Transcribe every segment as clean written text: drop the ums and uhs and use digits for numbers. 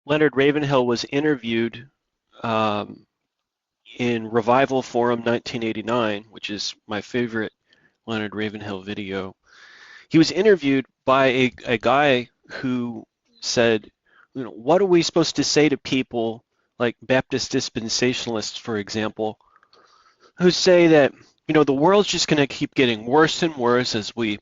Leonard Ravenhill was interviewed um, in Revival Forum 1989, which is my favorite Leonard Ravenhill video. He was interviewed by a guy who said, what are we supposed to say to people like Baptist dispensationalists, for example, who say that, the world's just going to keep getting worse and worse as we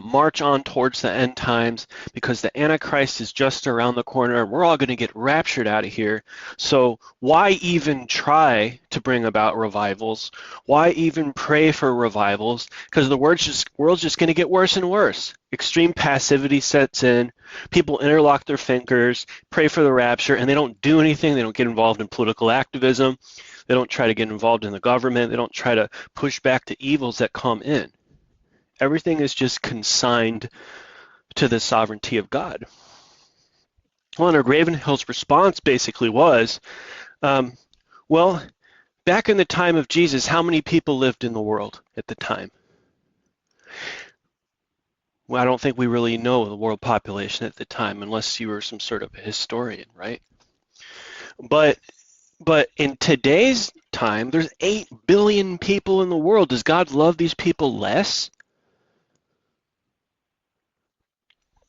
march on towards the end times because the Antichrist is just around the corner and we're all going to get raptured out of here. So why even try to bring about revivals? Why even pray for revivals? Because the world's just going to get worse and worse. Extreme passivity sets in. People interlock their fingers, pray for the rapture, and they don't do anything. They don't get involved in political activism. They don't try to get involved in the government. They don't try to push back the evils that come in. Everything is just consigned to the sovereignty of God. Leonard Ravenhill's response basically was, well, back in the time of Jesus, how many people lived in the world at the time? Well, I don't think we really know the world population at the time unless you were some sort of a historian, right? But in today's time, there's 8 billion people in the world. Does God love these people less?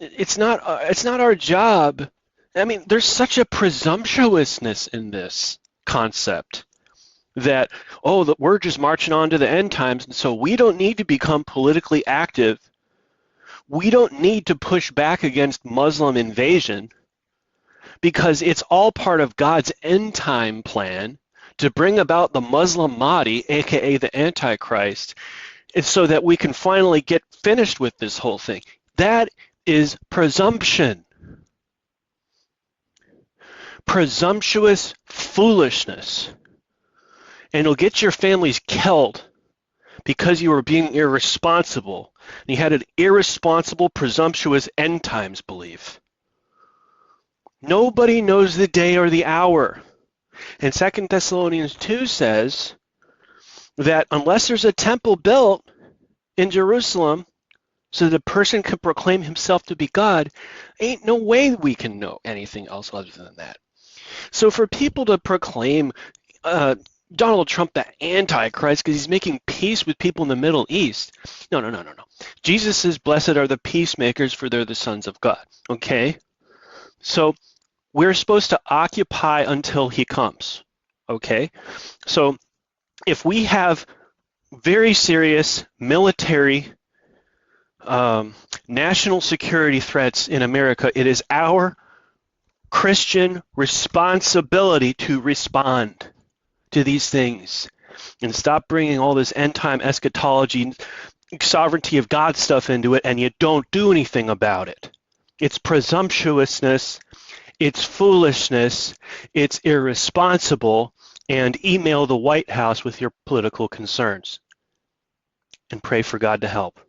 It's not our job. I mean, there's such a presumptuousness in this concept that, we're just marching on to the end times, and so we don't need to become politically active. We don't need to push back against Muslim invasion because it's all part of God's end time plan to bring about the Muslim Mahdi, aka the Antichrist, and so that we can finally get finished with this whole thing. That is presumption. Presumptuous foolishness. And it'll get your families killed because you were being irresponsible. And you had an irresponsible, presumptuous end times belief. Nobody knows the day or the hour. And 2 Thessalonians 2 says that unless there's a temple built in Jerusalem, so that a person can proclaim himself to be God, ain't no way we can know anything else other than that. So for people to proclaim Donald Trump the Antichrist because he's making peace with people in the Middle East, no. Jesus says, blessed are the peacemakers, for they're the sons of God, okay? So we're supposed to occupy until he comes, okay? So if we have very serious military national security threats in America, it is our Christian responsibility to respond to these things and stop bringing all this end-time eschatology, sovereignty of God stuff into it, and you don't do anything about it. It's presumptuousness, it's foolishness, it's irresponsible, and email the White House with your political concerns and pray for God to help.